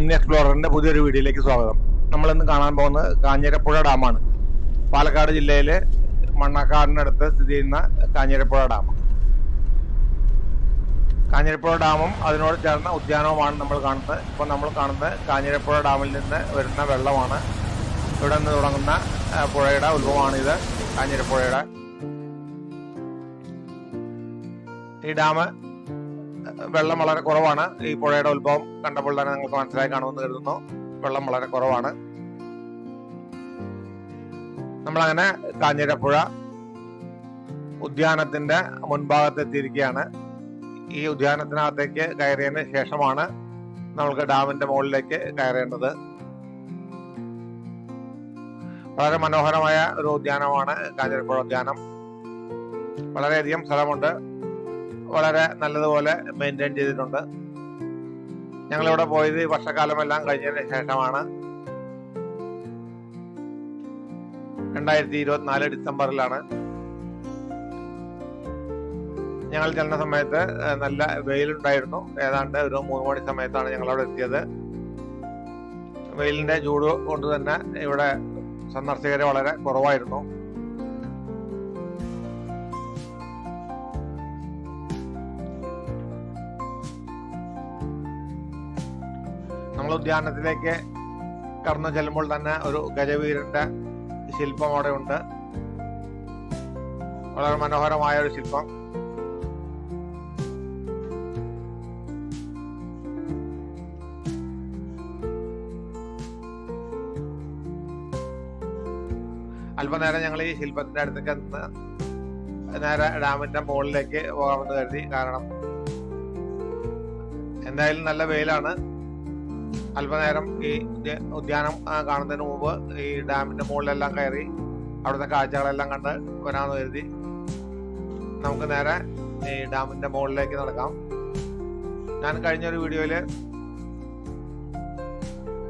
Jimny എക്സ്പ്ലോററിന്റെ പുതിയൊരു വീഡിയോയിലേക്ക് സ്വാഗതം. നമ്മളിന്ന് കാണാൻ പോകുന്നത് കാഞ്ഞിരപ്പുഴ ഡാമാണ്. പാലക്കാട് ജില്ലയിലെ മണ്ണാക്കാടിനടുത്ത് സ്ഥിതി ചെയ്യുന്ന കാഞ്ഞിരപ്പുഴ ഡാം. കാഞ്ഞിരപ്പുഴ ഡാമും അതിനോട് ചേർന്ന ഉദ്യാനവുമാണ് നമ്മൾ കാണുന്നത്. ഇപ്പോൾ നമ്മൾ കാണുന്നത് കാഞ്ഞിരപ്പുഴ ഡാമിൽ നിന്ന് വരുന്ന വെള്ളമാണ്. ഇവിടെ നിന്ന് തുടങ്ങുന്ന പുഴയുടെ ഉത്ഭവമാണിത്, കാഞ്ഞിരപ്പുഴയുടെ. ഈ ഡാം വെള്ളം വളരെ കുറവാണ്. ഈ പുഴയുടെ ഉത്ഭവം കണ്ടപ്പോൾ തന്നെ നിങ്ങൾക്ക് മനസ്സിലായി കാണുമെന്ന് കരുതുന്നു. വെള്ളം വളരെ കുറവാണ്. നമ്മളങ്ങനെ കാഞ്ഞിരപ്പുഴ ഉദ്യാനത്തിന്റെ മുൻഭാഗത്ത് എത്തിയിരിക്കുകയാണ്. ഈ ഉദ്യാനത്തിനകത്തേക്ക് കയറിയതിന് ശേഷമാണ് നമ്മൾക്ക് ഡാമിന്റെ മുകളിലേക്ക് കയറേണ്ടത്. വളരെ മനോഹരമായ ഒരു ഉദ്യാനമാണ് കാഞ്ഞിരപ്പുഴ ഉദ്യാനം. വളരെയധികം സ്ഥലമുണ്ട്. വളരെ നല്ലതുപോലെ മെയിൻറ്റെയിൻ ചെയ്തിട്ടുണ്ട്. ഞങ്ങളിവിടെ പോയത് വർഷക്കാലമെല്ലാം കഴിഞ്ഞതിന് ശേഷമാണ്. 2024 ഡിസംബറിലാണ് ഞങ്ങൾ ചെന്ന സമയത്ത് നല്ല വെയിലുണ്ടായിരുന്നു. ഏതാണ്ട് ഒരു 3 മണി സമയത്താണ് ഞങ്ങൾ അവിടെ എത്തിയത്. വെയിലിന്റെ ചൂട് കൊണ്ട് തന്നെ ഇവിടെ സന്ദർശകരെ വളരെ കുറവായിരുന്നു. നമ്മൾ ഉദ്യാനത്തിലേക്ക് കടന്നു ചെല്ലുമ്പോൾ തന്നെ ഒരു ഗജവീരന്റെ ശില്പം അവിടെ ഉണ്ട്. വളരെ മനോഹരമായ ഒരു ശില്പം. അല്പനേരം ഞങ്ങൾ ഈ ശില്പത്തിന്റെ അടുത്തേക്ക് നിന്ന് നേരെ ഡാമിന്റെ മുകളിലേക്ക് പോകാമെന്ന് കരുതി. കാരണം എന്തായാലും നല്ല വെയിലാണ്. അല്പനേരം ഈ ഉദ്യാനം കാണുന്നതിന് മുമ്പ് ഈ ഡാമിന്റെ മുകളിലെല്ലാം കയറി അവിടുത്തെ കാഴ്ചകളെല്ലാം കണ്ട് വരാമെന്ന് കരുതി. നമുക്ക് നേരെ ഈ ഡാമിന്റെ മുകളിലേക്ക് നടക്കാം. ഞാൻ കഴിഞ്ഞൊരു വീഡിയോയില്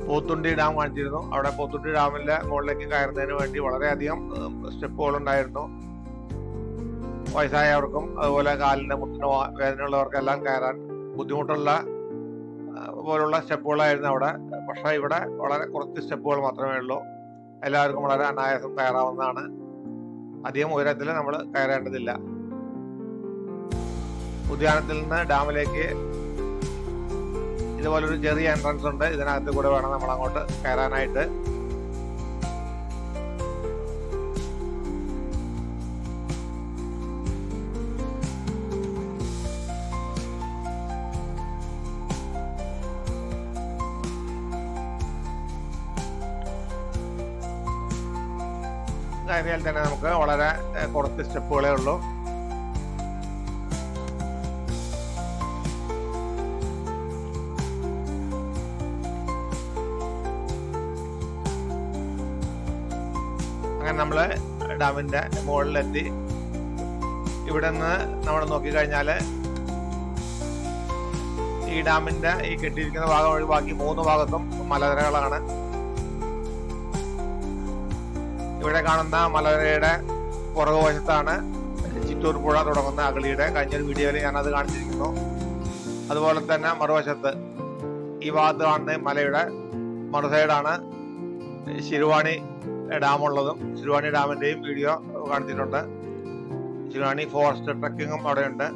പോത്തുണ്ടി ഡാം കാണിച്ചിരുന്നു. അവിടെ പോത്തുണ്ടി ഡാമിന്റെ മുകളിലേക്ക് കയറുന്നതിന് വേണ്ടി വളരെയധികം സ്റ്റെപ്പുകൾ ഉണ്ടായിരുന്നു. വയസ്സായവർക്കും അതുപോലെ കാലിന്റെ മുട്ടിന് വേദനയുള്ളവർക്കെല്ലാം കയറാൻ ബുദ്ധിമുട്ടുള്ള പോലുള്ള സ്റ്റെപ്പുകളായിരുന്നു അവിടെ. പക്ഷെ ഇവിടെ വളരെ കുറച്ച് സ്റ്റെപ്പുകൾ മാത്രമേ ഉള്ളൂ. എല്ലാവർക്കും വളരെ അനായാസം കയറാവുന്നതാണ്. അധികം ഉയരത്തിൽ നമ്മൾ കയറേണ്ടതില്ല. ഉദ്യാനത്തിൽ നിന്ന് ഡാമിലേക്ക് ഇതുപോലൊരു ചെറിയ എൻട്രൻസ് ഉണ്ട്. ഇതിനകത്ത് കൂടെ വേണം നമ്മൾ അങ്ങോട്ട് കയറാനായിട്ട്. കയറിയാൽ തന്നെ നമുക്ക് വളരെ കുറച്ച് സ്റ്റെപ്പുകളേ ഉള്ളൂ. അങ്ങനെ നമ്മള് ഡാമിന്റെ മുകളിലെത്തി. ഇവിടെ നിന്ന് നമ്മൾ നോക്കിക്കഴിഞ്ഞാല് ഈ ഡാമിന്റെ ഈ കെട്ടിയിരിക്കുന്ന ഭാഗം ഒഴിവാക്കി 3 ഭാഗത്തും മലനിരകളാണ്. ഇവിടെ കാണുന്ന മലനിരയുടെ പുറകുവശത്താണ് ചിറ്റൂർ പുഴ തുടങ്ങുന്ന അഗളിയുടെ. കഴിഞ്ഞൊരു വീഡിയോയിൽ ഞാനത് കാണിച്ചിരിക്കുന്നു. അതുപോലെ തന്നെ മറുവശത്ത് ഈ ഭാഗത്ത് കാണുന്ന മലയുടെ മറുസൈഡാണ് ശിരുവാണി ഡാമുള്ളതും. ശിരുവാണി ഡാമിന്റെയും വീഡിയോ കാണിച്ചിട്ടുണ്ട്. ശിരുവാണി ഫോറസ്റ്റ് ട്രക്കിങ്ങും അവിടെയുണ്ട്.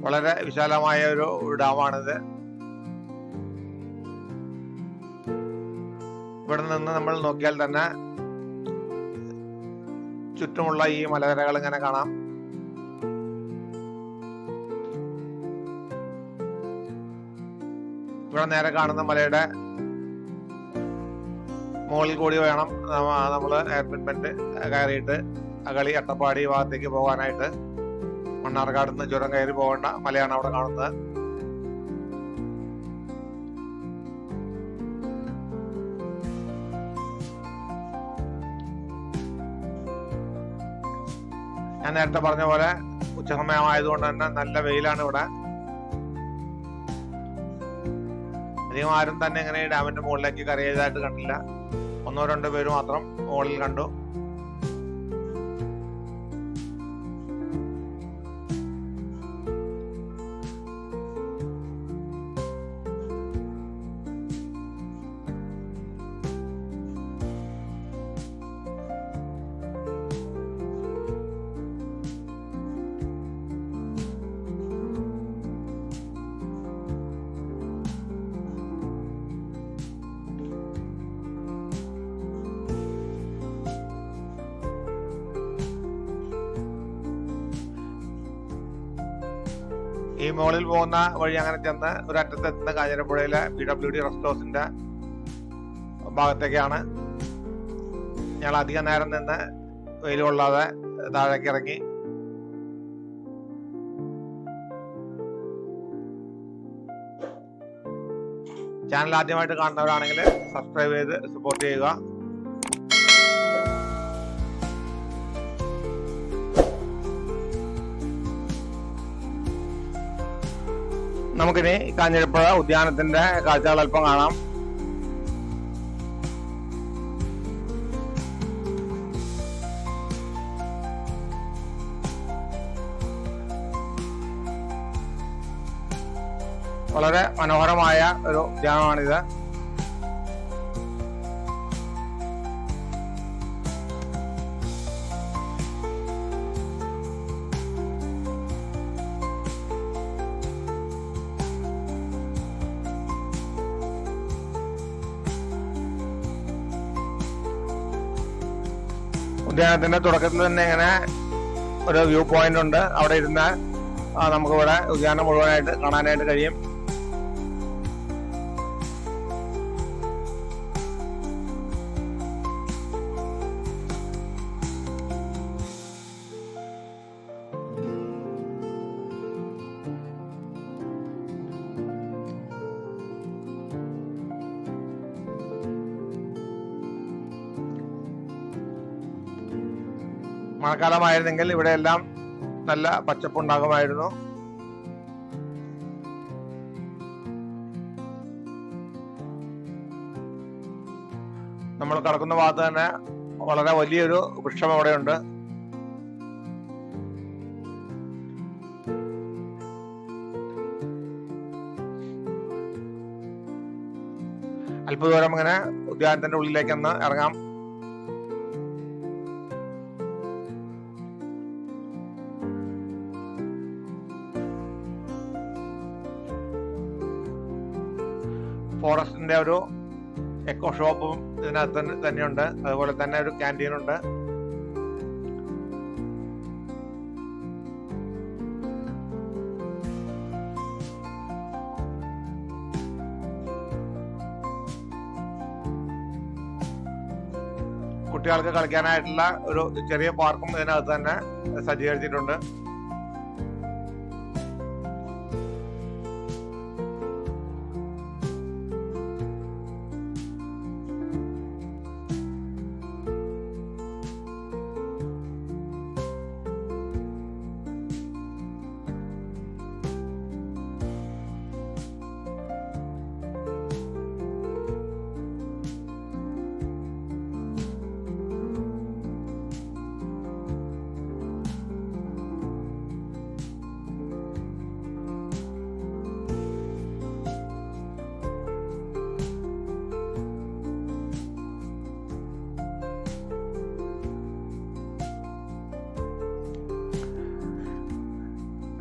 വളരെ വിശാലമായ ഒരു ഡാമാണിത്. ഇവിടെ നിന്ന് നമ്മൾ നോക്കിയാൽ തന്നെ ചുറ്റുമുള്ള ഈ മലനിരകൾ ഇങ്ങനെ കാണാം. ഇവിടെ നേരെ കാണുന്ന മലയുടെ മുകളിൽ കൂടി വേണം നമ്മൾ എയർപിൻമെന്റ് കയറിയിട്ട് അകളി അട്ടപ്പാടി ഭാഗത്തേക്ക് പോകാനായിട്ട്. മണ്ണാർക്കാട് നിന്ന് ചുരം കയറി പോകേണ്ട മലയാണ് അവിടെ കാണുന്നത്. ഞാൻ നേരത്തെ പറഞ്ഞ പോലെ ഉച്ചസമയമായതുകൊണ്ട് തന്നെ നല്ല വെയിലാണ് ഇവിടെ. അധികം ആരും തന്നെ ഇങ്ങനെ ഈ ഡാമിന്റെ മുകളിലേക്ക് കയറിയതായിട്ട് കണ്ടില്ല. 1-2 പേര് മാത്രം മുകളിൽ കണ്ടു. ഈ മുകളിൽ പോകുന്ന വഴി അങ്ങനെ ചെന്ന് ഒരു അറ്റത്തെത്തുന്ന കാഞ്ഞിരപ്പുഴയിലെ PWD റെസ്റ്റ് ഹൗസിന്റെ ഭാഗത്തേക്കാണ്. ഞങ്ങൾ അധികം നേരം നിന്ന് വെയിൽ കൊള്ളാതെ താഴേക്ക് ഇറങ്ങി. ചാനൽ ആദ്യമായിട്ട് കാണുന്നവരാണെങ്കിൽ സബ്സ്ക്രൈബ് ചെയ്ത് സപ്പോർട്ട് ചെയ്യുക. നമുക്കിനി കാഞ്ഞിരപ്പുഴ ഉദ്യാനത്തിന്റെ കാഴ്ചകൾ അല്പം കാണാം. വളരെ മനോഹരമായ ഒരു ഉദ്യാനമാണിത്. ഉദ്യാനത്തിന്റെ തുടക്കത്തിൽ തന്നെ ഇങ്ങനെ ഒരു വ്യൂ പോയിന്റ് ഉണ്ട്. അവിടെ ഇരുന്ന് നമുക്കിവിടെ ഉദ്യാനം മുഴുവനായിട്ട് കാണാനായിട്ട് കഴിയും. മഴക്കാലമായിരുന്നെങ്കിൽ ഇവിടെയെല്ലാം നല്ല പച്ചപ്പുണ്ടാകുമായിരുന്നു. നമ്മൾ കടക്കുന്ന ഭാഗത്ത് തന്നെ വളരെ വലിയൊരു വൃക്ഷം അവിടെയുണ്ട്. അല്പദൂരം ഇങ്ങനെ ഉദ്യാനത്തിന്റെ ഉള്ളിലേക്കൊന്ന് ഇറങ്ങാം. ഫോറസ്റ്റിന്റെ ഒരു എക്കോ ഷോപ്പും ഇതിനകത്ത് തന്നെയുണ്ട്. അതുപോലെ തന്നെ ഒരു ക്യാൻറ്റീനുണ്ട്. കുട്ടികൾക്ക് കളിക്കാനായിട്ടുള്ള ഒരു ചെറിയ പാർക്കും ഇതിനകത്ത് തന്നെ സജ്ജീകരിച്ചിട്ടുണ്ട്.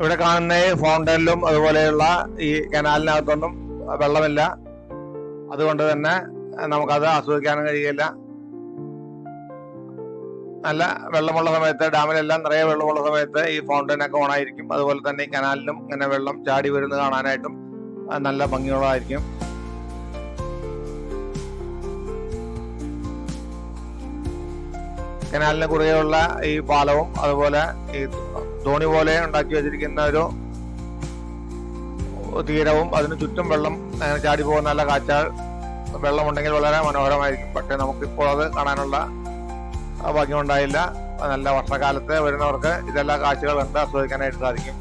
ഇവിടെ കാണുന്ന ഫൗണ്ടനിലും അതുപോലെയുള്ള ഈ കനാലിനകത്തൊന്നും വെള്ളമില്ല. അതുകൊണ്ട് തന്നെ നമുക്കത് ആസ്വദിക്കാനും കഴിയില്ല. നല്ല വെള്ളമുള്ള സമയത്ത്, ഡാമിലെല്ലാം നിറയെ വെള്ളമുള്ള സമയത്ത് ഈ ഫൗണ്ടനൊക്കെ ഓണായിരിക്കും. അതുപോലെ തന്നെ ഈ കനാലിലും ഇങ്ങനെ വെള്ളം ചാടി വരുന്നത് കാണാനായിട്ടും നല്ല ഭംഗിയുള്ളതായിരിക്കും. കനാലിന് കുറുകെയുള്ള ഈ പാലവും അതുപോലെ ഈ തോണി പോലെ ഉണ്ടാക്കി വെച്ചിരിക്കുന്ന ഒരു തീരവും അതിന് ചുറ്റും വെള്ളം ചാടി പോകുന്ന നല്ല കാഴ്ചകൾ. വെള്ളമുണ്ടെങ്കിൽ വളരെ മനോഹരമായിരിക്കും. പക്ഷെ നമുക്കിപ്പോൾ അത് കാണാനുള്ള ഭാഗ്യം ഉണ്ടായില്ല. നല്ല വർഷക്കാലത്ത് വരുന്നവർക്ക് ഇതെല്ലാം കാഴ്ചകൾ കണ്ട് ആസ്വദിക്കാനായിട്ട് സാധിക്കും.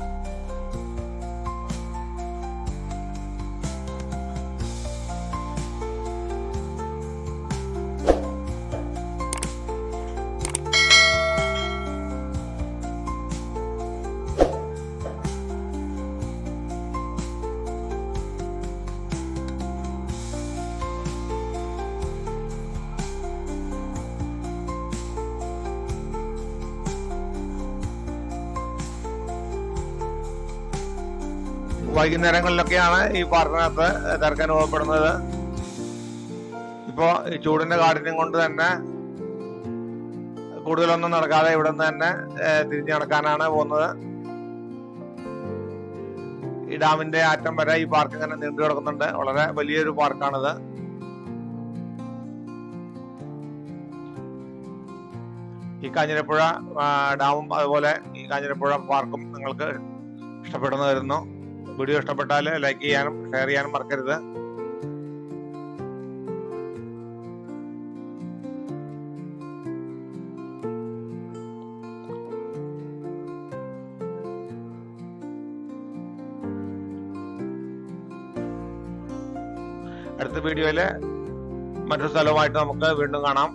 വൈകുന്നേരങ്ങളിലൊക്കെയാണ് ഈ പാർക്കിനകത്ത് തിരക്ക് അനുഭവപ്പെടുന്നത്. ഇപ്പോ ഈ ചൂടിന്റെ കാഠിന്യം കൊണ്ട് തന്നെ കൂടുതലൊന്നും നടക്കാതെ ഇവിടെ നിന്ന് തന്നെ തിരിഞ്ഞു നടക്കാനാണ് പോകുന്നത്. ഈ ഡാമിന്റെ അറ്റം വരെ ഈ പാർക്ക് ഇങ്ങനെ നീണ്ടു കിടക്കുന്നുണ്ട്. വളരെ വലിയൊരു പാർക്കാണിത്. ഈ കാഞ്ഞിരപ്പുഴ ഡാമും അതുപോലെ ഈ കാഞ്ഞിരപ്പുഴ പാർക്കും നിങ്ങൾക്ക് ഇഷ്ടപ്പെടുന്നു വരുന്നു. വീഡിയോ ഇഷ്ടപ്പെട്ടാൽ ലൈക്ക് ചെയ്യാനും ഷെയർ ചെയ്യാനും മറക്കരുത്. അടുത്ത വീഡിയോയില് മറ്റൊരു സ്ഥലവുമായിട്ട് നമുക്ക് വീണ്ടും കാണാം.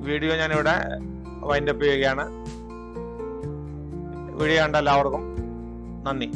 വീഡിയോ ഞാനിവിടെ വൈൻഡപ്പ് ചെയ്യുകയാണ്. വീഡിയോ കണ്ട എല്ലാവർക്കും നന്ദി.